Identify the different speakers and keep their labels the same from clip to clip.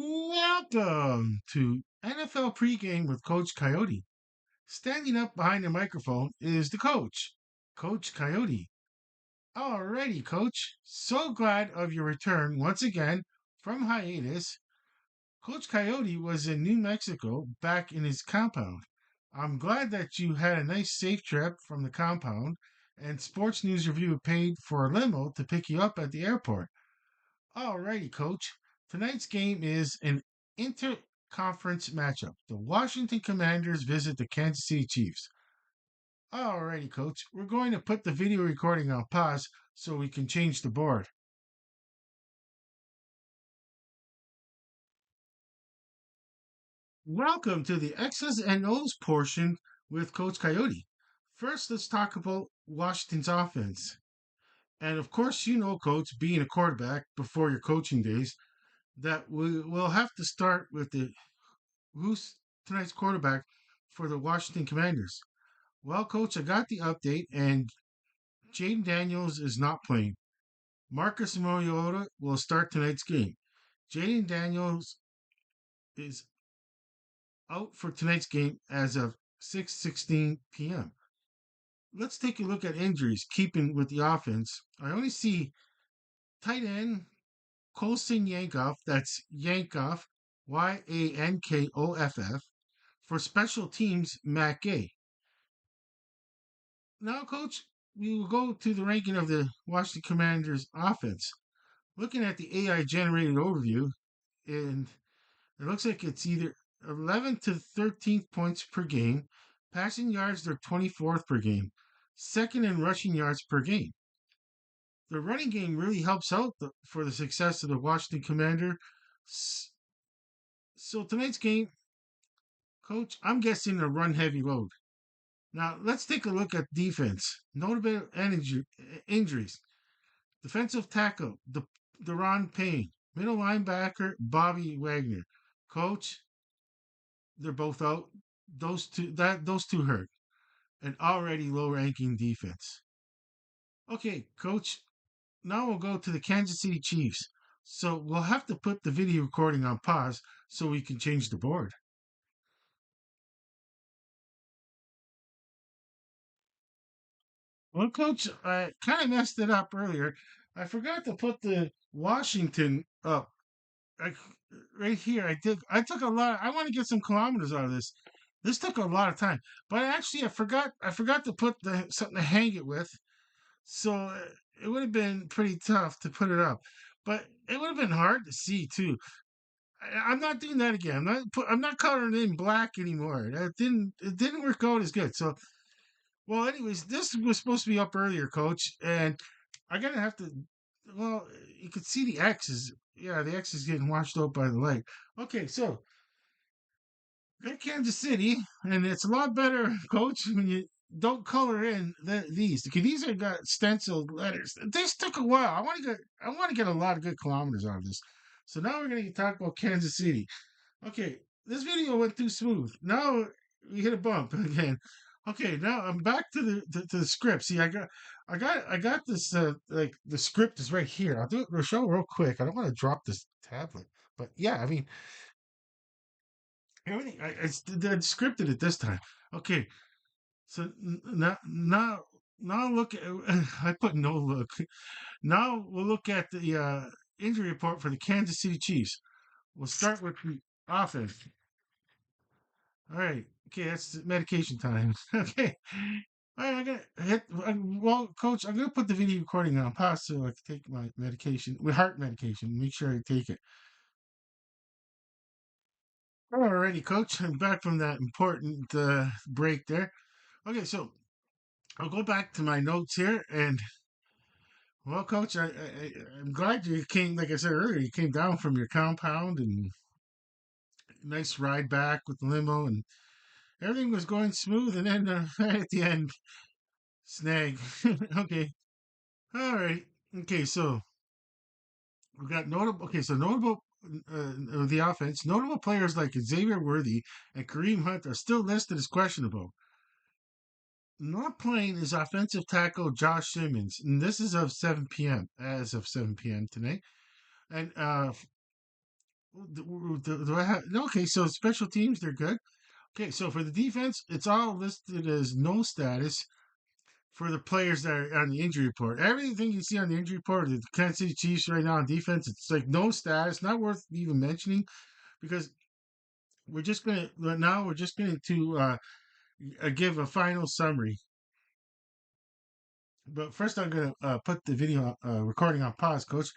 Speaker 1: Welcome to NFL Pregame with Coach Coyote. Standing up behind the microphone is the coach, Coach Coyote. Alrighty, Coach. So glad of your return once again from hiatus. Coach Coyote was in New Mexico back in his compound. I'm glad that you had a nice safe trip from the compound and Sports News Review paid for a limo to pick you up at the airport. Alrighty, coach. Tonight's game is an interconference matchup. The Washington Commanders visit the Kansas City Chiefs. Alrighty, coach. We're going to put the video recording on pause so we can change the board. Welcome to the X's and O's portion with Coach Coyote. First, let's talk about Washington's offense. And of course, you know, coach, being a quarterback before your coaching days, that we will have to start with the who's tonight's quarterback for the Washington Commanders? Well, coach, I got the update, and Jaden Daniels is not playing. Marcus Mariota will start tonight's game. Jaden Daniels is out for tonight's game as of 6:16 p.m. Let's take a look at injuries, keeping with the offense. I only see tight end Colson Yankoff, that's Yankoff, Yankoff, for special teams, Matt Gay. Now, coach, we will go to the ranking of the Washington Commanders offense. Looking at the AI generated overview, and it looks like it's either 11th to 13th points per game. Passing yards, they're 24th per game. Second in rushing yards per game. The running game really helps out for the success of the Washington Commander. So tonight's game, coach, I'm guessing a run heavy load. Now, let's take a look at defense. Notable injuries. Defensive tackle, Deron Payne. Middle linebacker, Bobby Wagner. Coach, they're both out. Those two hurt. An already low ranking defense. Okay, coach, now we'll go to the Kansas City Chiefs. So we'll have to put the video recording on pause so we can change the board. Well, coach, I kind of messed it up earlier. I forgot to put the Washington up. I, right here, I took a lot. I want to get some kilometers out of this. This took a lot of time, but actually, I forgot to put something to hang it with. So it would have been pretty tough to put it up, but it would have been hard to see too. I'm not doing that again. I'm not coloring in black anymore. It didn't work out as good. So well, anyways, this was supposed to be up earlier, Coach, and I gotta have to. Well, you could see the X's. Yeah, the X is getting washed out by the light. Okay, so got Kansas City, and it's a lot better, Coach, when you don't color in these. Okay, these are got stenciled letters. This took a while. I want to get a lot of good kilometers out of this. So now we're gonna talk about Kansas City. Okay, this video went too smooth. Now we hit a bump again. Okay, now I'm back to the script. See, I got this like the script is right here. I'll do it. I'll show real quick. I don't want to drop this tablet, but yeah, I mean everything. I scripted it this time. Okay, so now look at I put no look. Now we'll look at the injury report for the Kansas City Chiefs. We'll start with the offense. All right. Okay, that's medication time. Okay. All right, I got hit. Well, coach, I'm gonna put the video recording on pause so I can take my medication, with heart medication. Make sure I take it. Alrighty, coach. I'm back from that important break there. Okay, so I'll go back to my notes here, and well, coach, I'm glad you came. Like I said earlier, you came down from your compound and nice ride back with the limo, and everything was going smooth. And then right at the end, snag. Okay. All right. Okay. So we got notable. Okay. So notable. The offense. Notable players like Xavier Worthy and Kareem Hunt are still listed as questionable. Not playing is offensive tackle Josh Simmons, and this is of 7 p.m. as of 7 p.m. tonight. And Do I have okay? So special teams, they're good. Okay, so for the defense, it's all listed as no status for the players that are on the injury report. Everything you see on the injury report, the Kansas City Chiefs right now on defense, it's like no status, not worth even mentioning because we're just going to give a final summary. But first, I'm going to put the video recording on pause, Coach.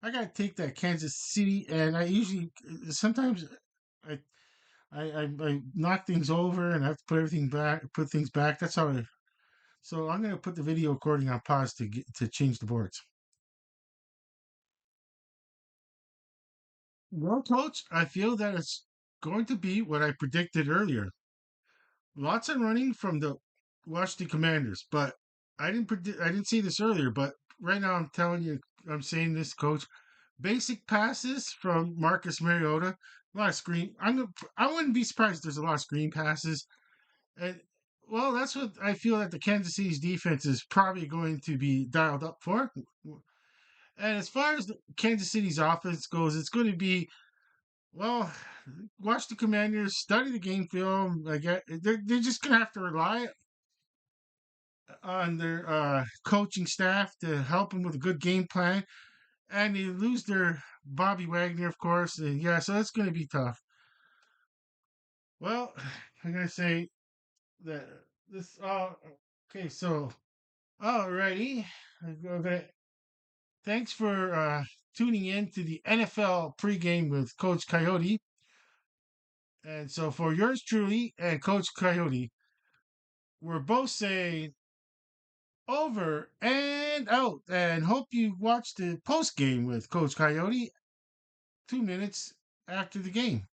Speaker 1: I got to take that Kansas City, and I usually sometimes I I knock things over and I have to put everything back, put things back. That's how I. So I'm going to put the video recording on pause to change the boards. Well, Coach, I feel that it's going to be what I predicted earlier. Lots of running from the Washington Commanders, but I didn't see this earlier, but right now I'm telling you, I'm saying this, Coach. Basic passes from Marcus Mariota, a lot of screen. I wouldn't be surprised if there's a lot of screen passes. And well, that's what I feel that the Kansas City's defense is probably going to be dialed up for. And as far as the Kansas City's offense goes, it's going to be well. Watch the Commanders, study the game film. I get they're just gonna have to rely on their coaching staff to help them with a good game plan. And they lose their Bobby Wagner, of course. And yeah, so it's going to be tough. Well, I'm going to say that this. Okay, so alrighty. Okay, thanks for tuning in to the NFL pregame with Coach Coyote. And so for yours truly and Coach Coyote, we're both saying over and out. And hope you watch the post game with Coach Coyote 2 minutes after the game.